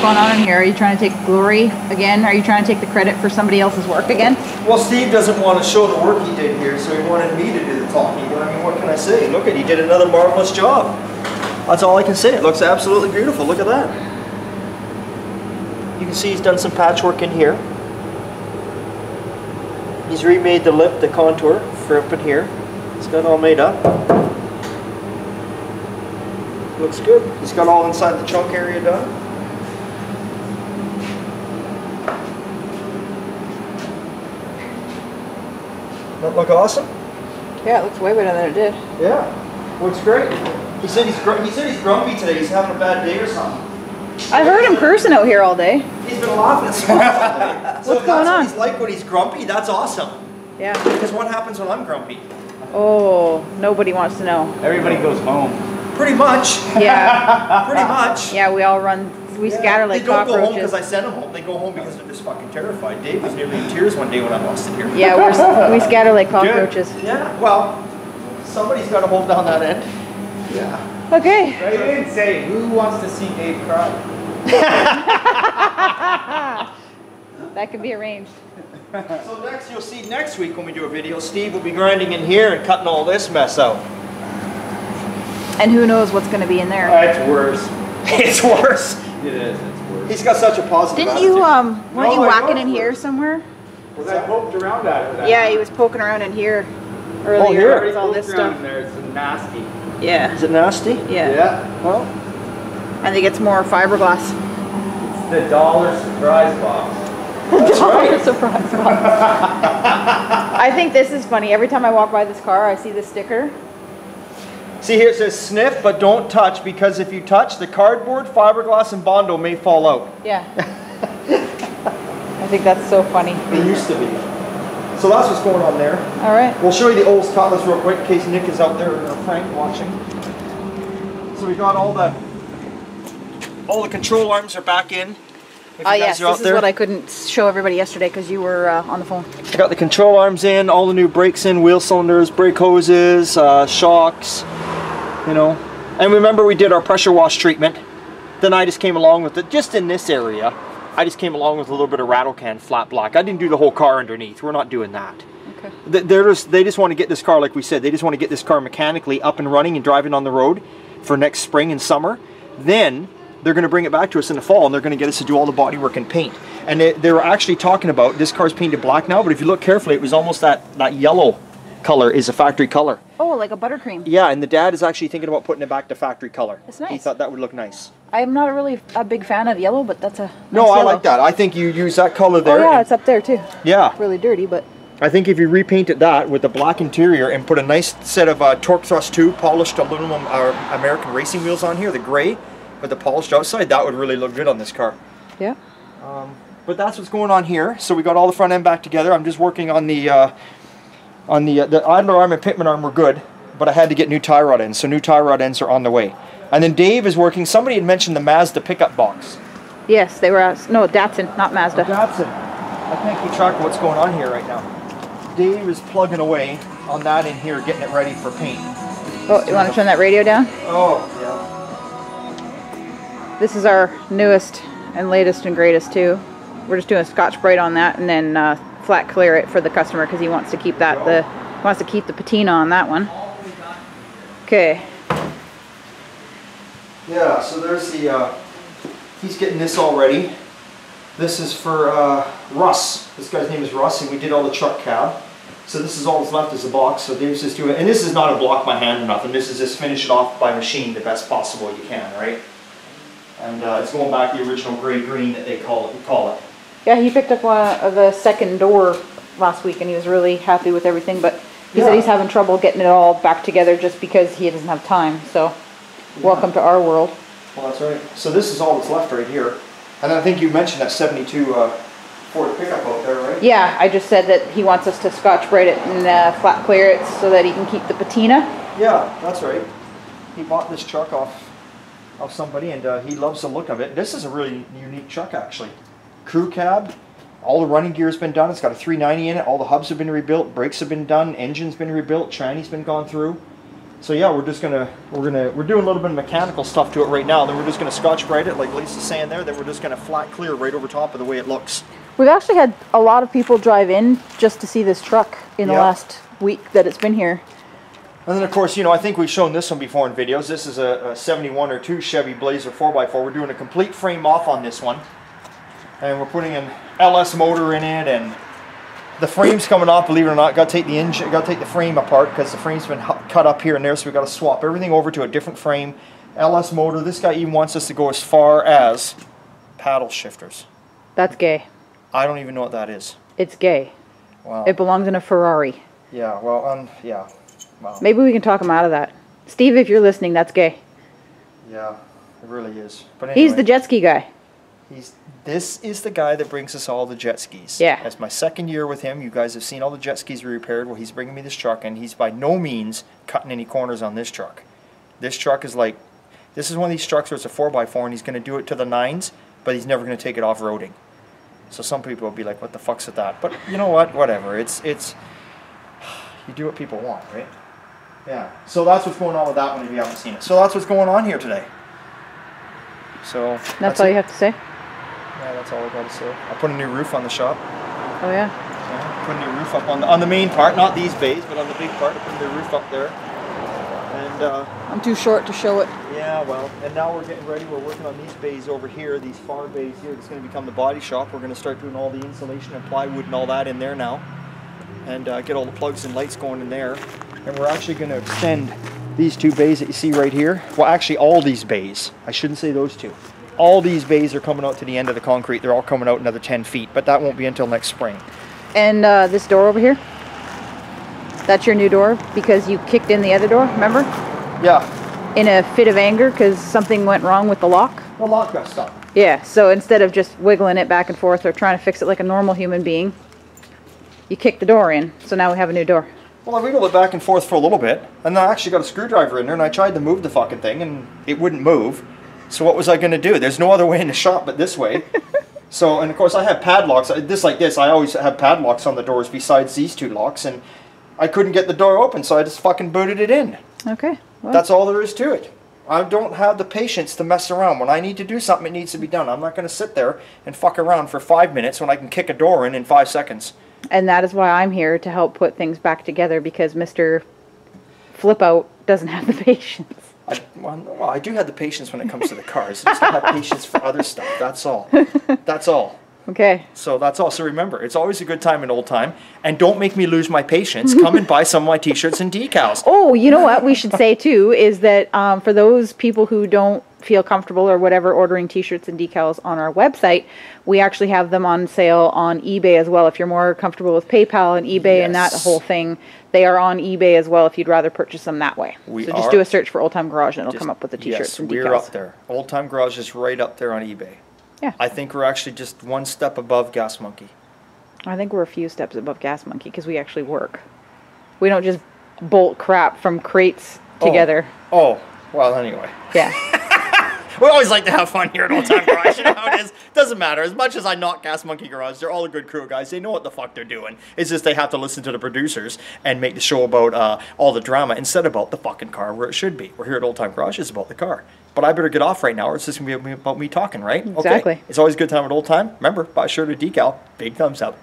going on in here? Are you trying to take glory again? Are you trying to take the credit for somebody else's work again? Well, Steve doesn't want to show the work he did here, so he wanted me to do the talking. But I mean, what can I say? Look at, he did another marvelous job. That's all I can say. It looks absolutely beautiful. Look at that. You can see he's done some patchwork in here. He's remade the lip, the contour for up in here. It's got it all made up. Looks good. He's got all inside the trunk area done. That look awesome? Yeah, it looks way better than it did. Yeah, looks great. He said he's grumpy today. He's having a bad day or something. I heard him cursing out here all day. He's been laughing at all day. So what's going on? He's like when he's grumpy. That's awesome. Yeah. Because what happens when I'm grumpy? Oh, nobody wants to know. Everybody goes home. Pretty much. Yeah. Pretty much. Yeah, we all run. We scatter like cockroaches. They don't go home because I send them home. They go home because they're just fucking terrified. Dave was nearly in tears one day when I lost it here. Yeah, we scatter like cockroaches. Good. Yeah. Well, somebody's got to hold down that end. Yeah. Okay. But you didn't say who wants to see Dave cry. That can be arranged. So next, you'll see next week when we do a video, Steve will be grinding in here and cutting all this mess out. And who knows what's going to be in there. It's worse. It's worse. It is. It's worse. He's got such a positive Didn't attitude. you, weren't you I whacking know in it's here worse. somewhere? Because I poked around at it. Yeah, he was poking around in here earlier. Oh, here? With all this stuff. In there. It's nasty. Yeah. Is it nasty? Yeah. Well, I think it's more fiberglass. It's the dollar surprise box. that's right. Surprise box. I think this is funny. Every time I walk by this car, I see this sticker. See here it says sniff but don't touch, because if you touch, the cardboard, fiberglass, and Bondo may fall out. Yeah. I think that's so funny. They used to be. So that's what's going on there. All right. We'll show you the old cutlass real quick in case Nick is out there or Frank watching. So we got all the control arms are back in. Oh yes, this is what I couldn't show everybody yesterday because you were on the phone. I got the control arms in, all the new brakes in, wheel cylinders, brake hoses, shocks, you know. And remember we did our pressure wash treatment. Then I just came along with it, just in this area, I just came along with a little bit of rattle can flat black. I didn't do the whole car underneath. We're not doing that. Okay. They just want to get this car, like we said, they just want to get this car mechanically up and running and driving on the road for next spring and summer. Then they're going to bring it back to us in the fall and they're going to get us to do all the bodywork and paint. And they were actually talking about, this car's painted black now, but if you look carefully, it was almost that yellow color is a factory color. Oh, like a buttercream. Yeah, and the dad is actually thinking about putting it back to factory color. That's nice. He thought that would look nice. I'm not really a big fan of yellow, but that's a nice No, I yellow. like that. I think you use that color there. Oh yeah, it's up there too. Yeah. Really dirty, but... I think if you repainted that with the black interior and put a nice set of Torque Thrust 2 polished aluminum American racing wheels on here, the gray, with the polished outside, that would really look good on this car. Yeah. But that's what's going on here. So we got all the front end back together. I'm just working on the idler arm and pitman arm were good, but I had to get new tie rod ends. So new tie rod ends are on the way. And then Dave is working. Somebody had mentioned the Mazda pickup box. Yes, they were no, Datsun, not Mazda. Datsun. I can't keep track of what's going on here right now. Dave is plugging away on that in here, getting it ready for paint. Oh, you want to turn that radio down? Oh, yeah. This is our newest and latest and greatest too. We're just doing a Scotch-Brite on that and then flat clear it for the customer because he wants to keep that wants to keep the patina on that one. Okay. Yeah, so there's the he's getting this all ready. This is for Russ. This guy's name is Russ, and we did all the truck cab. So this is all that's left is a box. So Dave's just doing it, and this is not a block by hand or nothing. This is just finish it off by machine the best possible you can, right? And it's going back the original gray green that they call it. Yeah, he picked up one of the second door last week and he was really happy with everything, but he said he's having trouble getting it all back together just because he doesn't have time. So welcome to our world. Well, that's right. So this is all that's left right here. And then I think you mentioned that 72 Ford pickup out there, right? Yeah, I just said that he wants us to Scotch-Brite it and flat clear it so that he can keep the patina. Yeah, that's right. He bought this truck off somebody and he loves the look of it. This is a really unique truck actually. Crew cab, all the running gear has been done. It's got a 390 in it. All the hubs have been rebuilt, brakes have been done, engine's been rebuilt, tranny's been gone through. So yeah, we're doing a little bit of mechanical stuff to it right now. Then we're just gonna Scotch Brite it, like Lisa's saying there. Then we're just gonna flat clear right over top of the way it looks. We've actually had a lot of people drive in just to see this truck in the last week that it's been here. And then of course, you know, I think we've shown this one before in videos. This is a 71 or 2 Chevy Blazer 4x4. We're doing a complete frame off on this one. And we're putting an LS motor in it, and the frame's coming off, believe it or not. Got to take the engine, got to take the frame apart because the frame's been cut up here and there, so we got to swap everything over to a different frame. LS motor. This guy even wants us to go as far as paddle shifters. That's gay. I don't even know what that is. It's gay. Wow. It belongs in a Ferrari. Yeah, well, yeah. Wow. Maybe we can talk him out of that. Steve, if you're listening, that's gay. Yeah, it really is. But anyway, he's the jet ski guy. This is the guy that brings us all the jet skis. Yeah. That's my second year with him. You guys have seen all the jet skis we repaired. Well, he's bringing me this truck, and he's by no means cutting any corners on this truck. This truck is like, this is one of these trucks where it's a 4x4, and he's going to do it to the 9s, but he's never going to take it off-roading. So some people will be like, what the fuck's with that? But you know what? Whatever. It's you do what people want, right? Yeah. So that's what's going on with that one if you haven't seen it. So that's what's going on here today. So that's all you have to say? Yeah, that's all I got to say. I put a new roof on the shop. Oh yeah? Yeah, put a new roof up on the main part, not these bays, but on the big part. I put a new roof up there. And I'm too short to show it. yeah, well, and now we're getting ready. We're working on these bays over here, these far bays here. It's going to become the body shop. We're going to start doing all the insulation and plywood and all that in there now, and get all the plugs and lights going in there. And we're actually going to extend these 2 bays that you see right here. Well, actually, all these bays. I shouldn't say those 2. All these bays are coming out to the end of the concrete. They're all coming out another 10 feet, but that won't be until next spring. And this door over here, that's your new door because you kicked in the other door, remember? Yeah. In a fit of anger because something went wrong with the lock? The lock got stuck. Yeah, so instead of just wiggling it back and forth or trying to fix it like a normal human being, you kicked the door in, so now we have a new door. Well, I wiggled it back and forth for a little bit, and then I actually got a screwdriver in there, and I tried to move the fucking thing, and it wouldn't move. So what was I going to do? There's no other way in the shop but this way. So, and of course I have padlocks. I always have padlocks on the doors besides these 2 locks, and I couldn't get the door open, so I just fucking booted it in. Okay. Well. That's all there is to it. I don't have the patience to mess around. When I need to do something, it needs to be done. I'm not going to sit there and fuck around for 5 minutes when I can kick a door in 5 seconds. And that is why I'm here to help put things back together because Mr. Flip Out doesn't have the patience. Well, I do have the patience when it comes to the cars. I just don't have patience for other stuff. That's all. That's all. Okay. So that's all. So remember, it's always a good time in old time. And don't make me lose my patience. Come and buy some of my t-shirts and decals. Oh, you know what we should say too is that for those people who don't feel comfortable or whatever ordering t-shirts and decals on our website, we actually have them on sale on eBay as well. If you're more comfortable with PayPal and eBay and that whole thing, they are on eBay as well if you'd rather purchase them that way. So just do a search for Old Time Garage and it'll come up with the t-shirts and decals. We're up there. Old Time Garage is right up there on eBay. Yeah. I think we're actually just 1 step above Gas Monkey. I think we're a few steps above Gas Monkey because we actually work. We don't just bolt crap from crates together. Oh, well, anyway. Yeah. We always like to have fun here at Old Time Garage. You know how it is. Doesn't matter. As much as I knock Gas Monkey Garage, they're all a good crew of guys. They know what the fuck they're doing. It's just they have to listen to the producers and make the show about all the drama instead about the fucking car where it should be. We're here at Old Time Garage. It's about the car. But I better get off right now or it's just going to be about me talking, right? Exactly. Okay. It's always a good time at Old Time. Remember, buy a shirt or decal. Big thumbs up.